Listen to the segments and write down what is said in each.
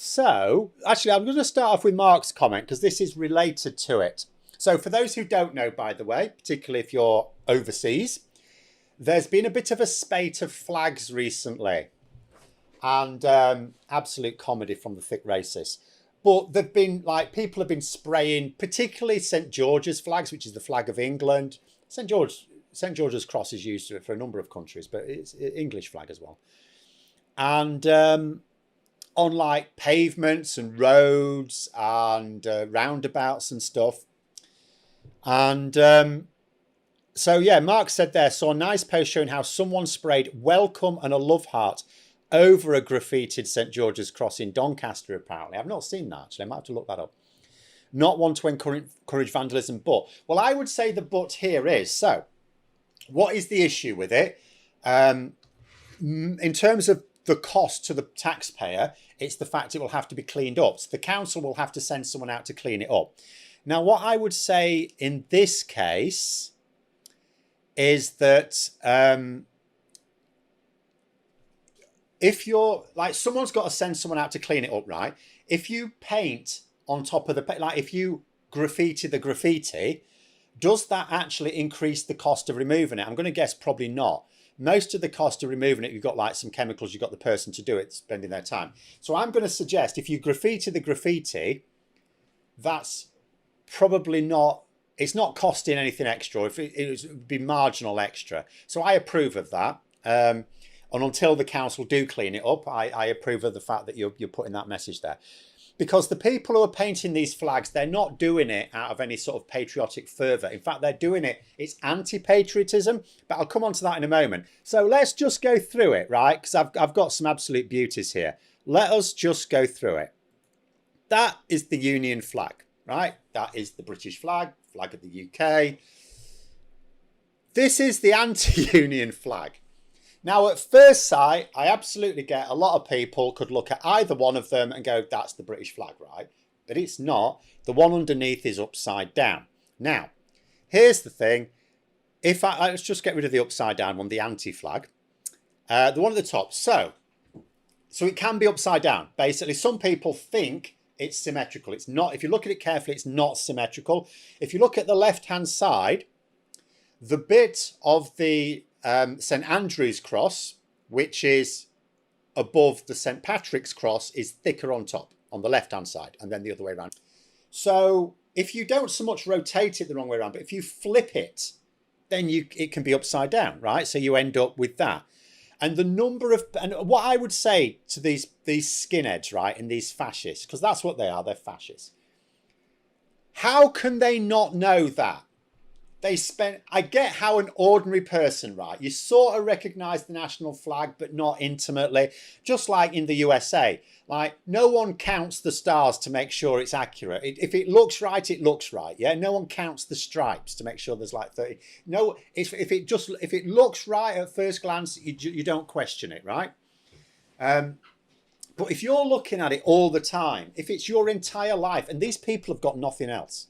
So, actually, I'm going to start off with Mark's comment because this is related to it. So, for those who don't know, by the way, particularly if you're overseas, there's been a bit of a spate of flags recently. And absolute comedy from the thick racists. But they've been like, people have been spraying, particularly St. George's flags, which is the flag of England. St. George's Cross is used for a number of countries, but it's an English flag as well. And on like pavements and roads and roundabouts and stuff. And so, yeah, Mark said there, saw a nice post showing how someone sprayed welcome and a love heart over a graffitied St. George's Cross in Doncaster, apparently. I've not seen that, actually. I might have to look that up. Not one to encourage vandalism, but... Well, I would say the but here is, so, what is the issue with it? In terms of the cost to the taxpayer, it's the fact it will have to be cleaned up. So the council will have to send someone out to clean it up. Now, what I would say in this case is that... if you're like, someone's got to send someone out to clean it up, right? If you paint on top of the, like if you graffiti the graffiti, does that actually increase the cost of removing it? I'm going to guess probably not. Most of the cost of removing it, you've got like some chemicals, you've got the person to do it, spending their time. So I'm going to suggest if you graffiti the graffiti, that's probably not, it's not costing anything extra. If it would be marginal extra. So I approve of that. And until the council do clean it up, I approve of the fact that you're putting that message there. Because the people who are painting these flags, they're not doing it out of any sort of patriotic fervour. In fact, they're doing it, it's anti-patriotism, but I'll come on to that in a moment. So let's just go through it, right? Because I've got some absolute beauties here. Let us just go through it. That is the Union flag, right? That is the British flag, flag of the UK. This is the anti-Union flag. Now, at first sight, I absolutely get a lot of people could look at either one of them and go, that's the British flag, right? But it's not. The one underneath is upside down. Now, here's the thing. Let's just get rid of the upside down one, the anti-flag. The one at the top. So it can be upside down. Basically, some people think it's symmetrical. It's not. If you look at it carefully, it's not symmetrical. If you look at the left-hand side, the bit of the St. Andrew's cross, which is above the St. Patrick's cross, is thicker on top, on the left-hand side, and then the other way around. So if you don't so much rotate it the wrong way around, but if you flip it, then it can be upside down, right? So you end up with that. And the number of, and what I would say to these skinheads, right, and these fascists, because that's what they are, they're fascists. How can they not know that? I get how an ordinary person, right, you sort of recognise the national flag, but not intimately. Just like in the USA, like no one counts the stars to make sure it's accurate. If it looks right, it looks right. Yeah, no one counts the stripes to make sure there's like 30. No, if it looks right at first glance, you don't question it, right? But if you're looking at it all the time, if it's your entire life, and these people have got nothing else,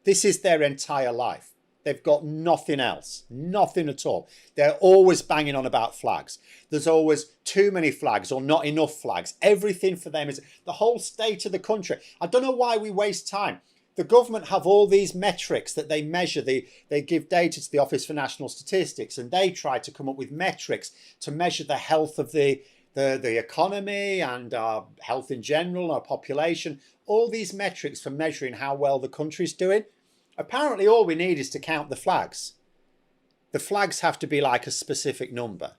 this is their entire life. They've got nothing else, nothing at all. They're always banging on about flags. There's always too many flags or not enough flags. Everything for them is the whole state of the country. I don't know why we waste time. The government have all these metrics that they measure. They give data to the Office for National Statistics, and they try to come up with metrics to measure the health of the economy and our health in general, our population. All these metrics for measuring how well the country's doing. Apparently all we need is to count the flags. The flags have to be like a specific number.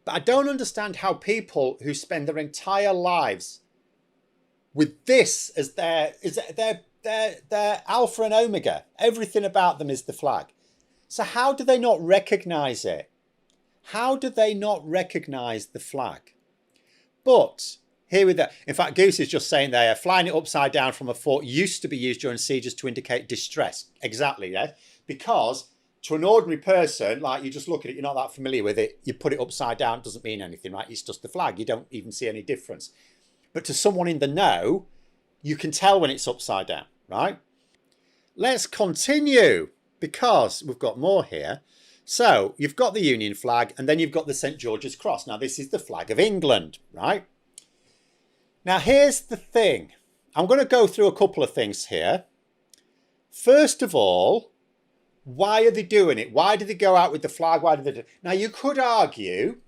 But I don't understand how people who spend their entire lives with this as their alpha and omega, everything about them is the flag. So how do they not recognise it? How do they not recognise the flag? But here with that, in fact, Goose is just saying there, flying it upside down from a fort used to be used during sieges to indicate distress. Exactly, yeah. Because to an ordinary person, like you just look at it, you're not that familiar with it, you put it upside down, it doesn't mean anything, right? It's just the flag. You don't even see any difference. But to someone in the know, you can tell when it's upside down, right? Let's continue because we've got more here. So you've got the Union flag and then you've got the St. George's Cross. Now, this is the flag of England, right? Now, here's the thing. I'm going to go through a couple of things here. First of all, why are they doing it? Why did they go out with the flag? Why did they do it? Now, you could argue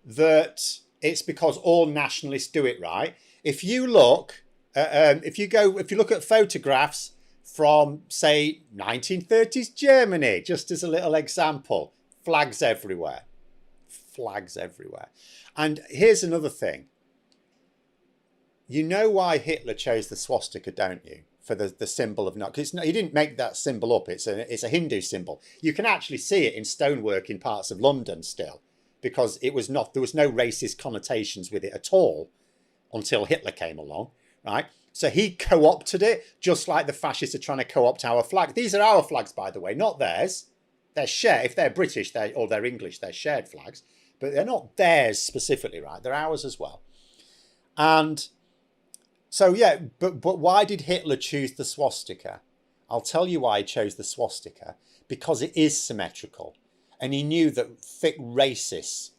that it's because all nationalists do it, right? If you look, if you look at photographs from, say, 1930s Germany, just as a little example, flags everywhere. Flags everywhere. And here's another thing. You know why Hitler chose the swastika, don't you? For the symbol of not, because he didn't make that symbol up. It's a Hindu symbol. You can actually see it in stonework in parts of London still, because there was no racist connotations with it at all until Hitler came along, right? So he co-opted it, just like the fascists are trying to co-opt our flag. These are our flags, by the way, not theirs. They're shared. If they're British, or they're English, they're shared flags, but they're not theirs specifically, right? They're ours as well. And so, yeah, but why did Hitler choose the swastika? I'll tell you why he chose the swastika. Because it is symmetrical. And he knew that thick racists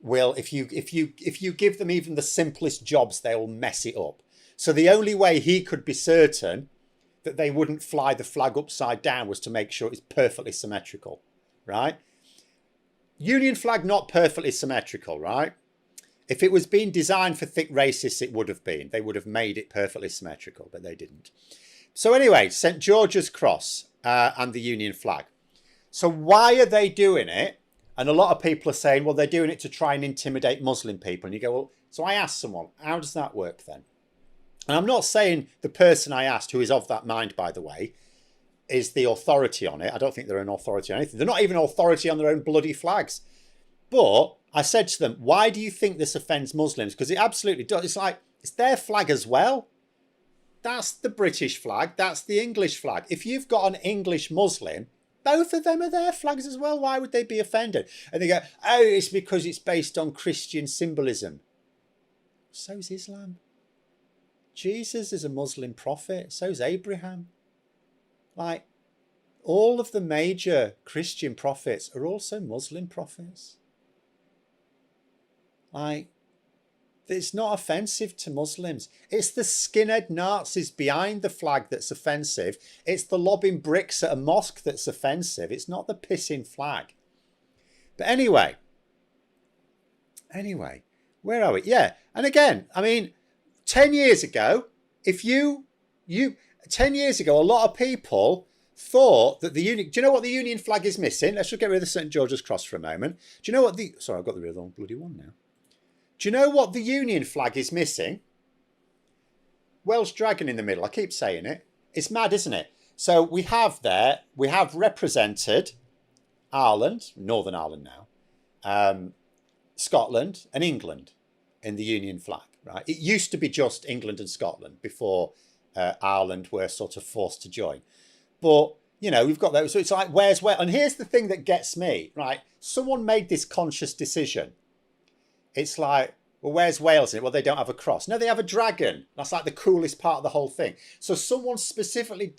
will, if you give them even the simplest jobs, they'll mess it up. So the only way he could be certain that they wouldn't fly the flag upside down was to make sure it's perfectly symmetrical, right? Union flag, not perfectly symmetrical, right? If it was being designed for thick racists, it would have been. They would have made it perfectly symmetrical, but they didn't. So anyway, St. George's Cross and the Union flag. So why are they doing it? And a lot of people are saying, well, they're doing it to try and intimidate Muslim people. And you go, well, so I asked someone, how does that work then? And I'm not saying the person I asked, who is of that mind, by the way, is the authority on it. I don't think they're an authority on anything. They're not even an authority on their own bloody flags. But I said to them, why do you think this offends Muslims? Because it absolutely does. It's like, it's their flag as well. That's the British flag. That's the English flag. If you've got an English Muslim, both of them are their flags as well. Why would they be offended? And they go, oh, it's because it's based on Christian symbolism. So is Islam. Jesus is a Muslim prophet. So is Abraham. Like, all of the major Christian prophets are also Muslim prophets. Like, it's not offensive to Muslims. It's the skinhead Nazis behind the flag that's offensive. It's the lobbing bricks at a mosque that's offensive. It's not the pissing flag. But anyway, where are we? Yeah, and again, I mean, 10 years ago, 10 years ago, a lot of people thought that the Union... Do you know what the Union flag is missing? Let's just get rid of the St. George's Cross for a moment. Do you know what the... Sorry, I've got the real bloody one now. Do you know what the Union flag is missing? Welsh dragon in the middle. I keep saying it. It's mad, isn't it? So we have represented Ireland, Northern Ireland now, Scotland and England in the Union flag, right? It used to be just England and Scotland before Ireland were sort of forced to join. But, you know, we've got those. So it's like, where's Wales? And here's the thing that gets me, right? Someone made this conscious decision. It's like, well, where's Wales in it? Well, they don't have a cross. No, they have a dragon. That's like the coolest part of the whole thing. So someone specifically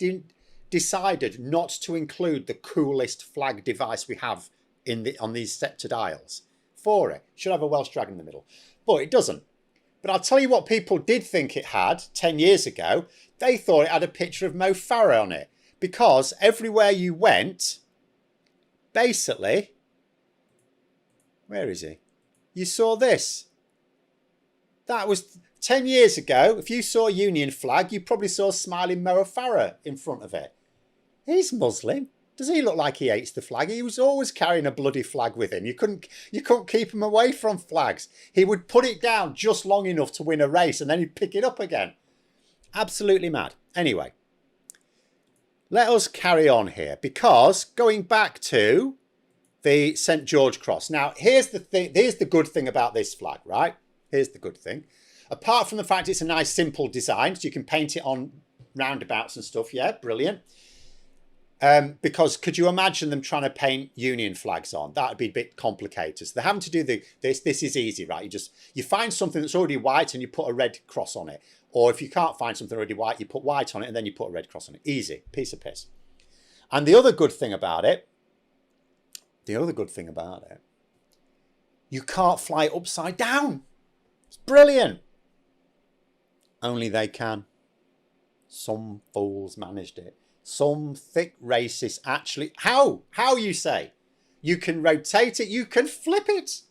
decided not to include the coolest flag device we have on these sceptred isles for it. It should have a Welsh dragon in the middle. But it doesn't. But I'll tell you what people did think it had 10 years ago. They thought it had a picture of Mo Farah on it. Because everywhere you went, basically, where is he? You saw this. That was 10 years ago. If you saw a Union flag, you probably saw smiling Mo Farah in front of it. He's Muslim. Does he look like he hates the flag? He was always carrying a bloody flag with him. You couldn't keep him away from flags. He would put it down just long enough to win a race and then he'd pick it up again. Absolutely mad. Anyway, let us carry on here, because going back to the St. George Cross. Now, here's the thing. Here's the good thing about this flag, right? Here's the good thing. Apart from the fact it's a nice, simple design, so you can paint it on roundabouts and stuff. Yeah, brilliant. Because could you imagine them trying to paint Union flags on? That would be a bit complicated. So they're having to do this. This is easy, right? You find something that's already white and you put a red cross on it. Or if you can't find something already white, you put white on it and then you put a red cross on it. Easy, piece of piss. And the other good thing about it, you can't fly upside down. It's brilliant. Only they can. Some fools managed it. Some thick racists actually... How you say? You can rotate it. You can flip it.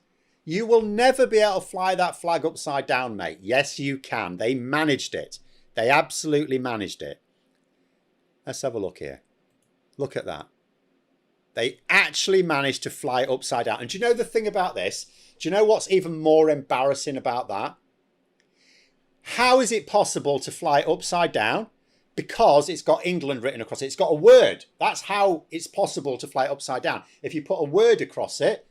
You will never be able to fly that flag upside down, mate. Yes, you can. They managed it. They absolutely managed it. Let's have a look here. Look at that. They actually managed to fly it upside down. And do you know the thing about this? Do you know what's even more embarrassing about that? How is it possible to fly it upside down? Because it's got England written across it. It's got a word. That's how it's possible to fly it upside down. If you put a word across it,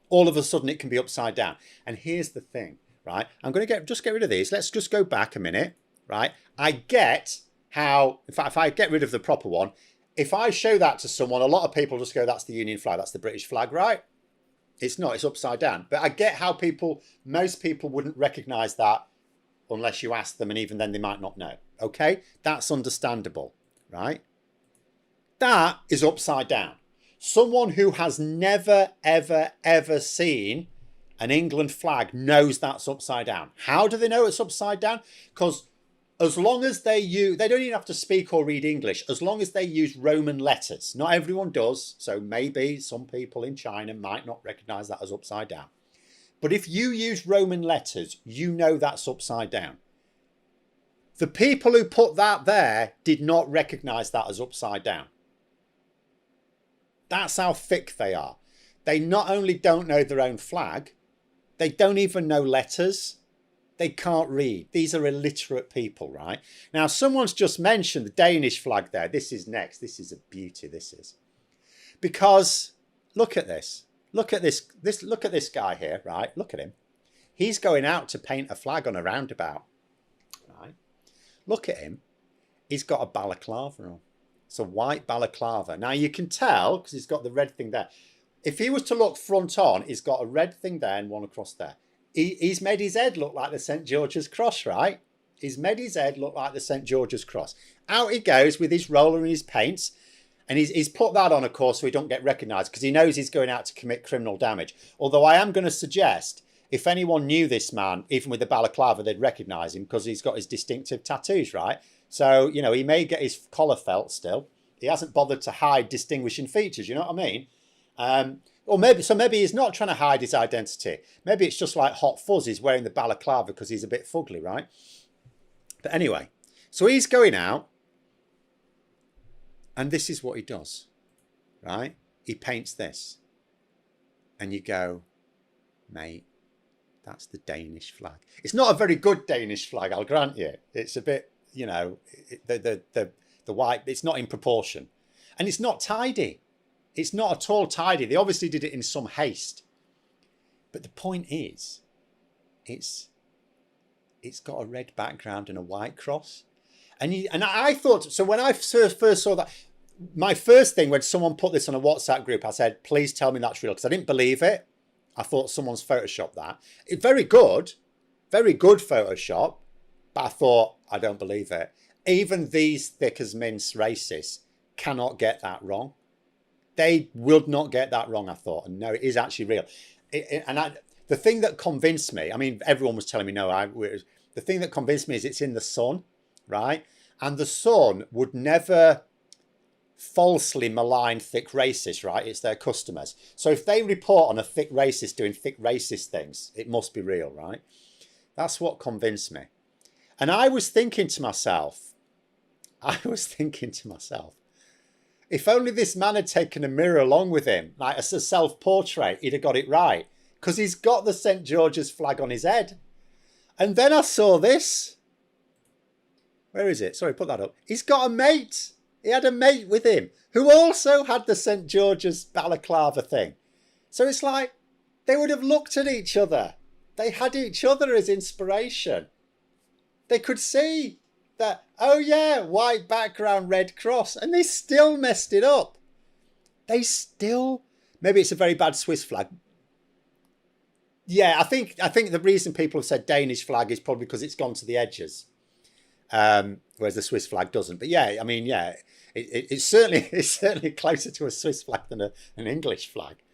all of a sudden it can be upside down. And here's the thing, right? I'm going to just get rid of these. Let's just go back a minute, right? I get how, in fact, if I get rid of the proper one, if I show that to someone, a lot of people just go, that's the Union flag, that's the British flag, right? It's not, it's upside down. But I get how most people wouldn't recognise that unless you ask them, and even then they might not know. Okay? That's understandable, right? That is upside down. Someone who has never, ever, ever seen an England flag knows that's upside down. How do they know it's upside down? Because as long as they don't even have to speak or read English, as long as they use Roman letters. Not everyone does, so maybe some people in China might not recognise that as upside down. But if you use Roman letters, you know that's upside down. The people who put that there did not recognise that as upside down. That's how thick they are. They not only don't know their own flag, they don't even know letters. They can't read. These are illiterate people, right? Now, someone's just mentioned the Danish flag there. This is next. This is a beauty, this is. Because look at this. Look at this. Look at this guy here, right? Look at him. He's going out to paint a flag on a roundabout, right? Look at him. He's got a balaclava on. It's a white balaclava. Now, you can tell, because he's got the red thing there. If he was to look front on, he's got a red thing there and one across there. He's made his head look like the St. George's Cross, right? He's made his head look like the St. George's Cross. Out he goes with his roller and his paints. And he's put that on, of course, so he don't get recognised, because he knows he's going out to commit criminal damage. Although I am going to suggest, if anyone knew this man, even with the balaclava, they'd recognise him, because he's got his distinctive tattoos, right? So, you know, he may get his collar felt still. He hasn't bothered to hide distinguishing features, you know what I mean? Or maybe he's not trying to hide his identity. Maybe it's just like Hot Fuzz, he's wearing the balaclava because he's a bit fugly, right? But anyway, so he's going out. And this is what he does, right? He paints this. And you go, mate, that's the Danish flag. It's not a very good Danish flag, I'll grant you. It's a bit, you know, the white, it's not in proportion. And it's not tidy. It's not at all tidy. They obviously did it in some haste. But the point is, it's got a red background and a white cross. And I thought, so when I first saw that, my first thing when someone put this on a WhatsApp group, I said, please tell me that's real, because I didn't believe it. I thought someone's photoshopped that. It's very good Photoshop, but I thought, I don't believe it. Even these thick as mince racists cannot get that wrong. They will not get that wrong, I thought. And no, it is actually real. The thing that convinced me, I mean, everyone was telling me no, the thing that convinced me is it's in the Sun, right? And the Sun would never falsely malign thick racists, right? It's their customers. So if they report on a thick racist doing thick racist things, it must be real, right? That's what convinced me. And I was thinking to myself, if only this man had taken a mirror along with him, like a self-portrait, he'd have got it right. Because he's got the St. George's flag on his head. And then I saw this. Where is it? Sorry, put that up. He's got a mate. He had a mate with him who also had the St. George's balaclava thing. So it's like they would have looked at each other. They had each other as inspiration. They could see that, oh yeah, white background, red cross. And they still messed it up. Maybe it's a very bad Swiss flag. Yeah, I think the reason people have said Danish flag is probably because it's gone to the edges. Whereas the Swiss flag doesn't. But yeah, I mean, yeah, it's certainly closer to a Swiss flag than an English flag.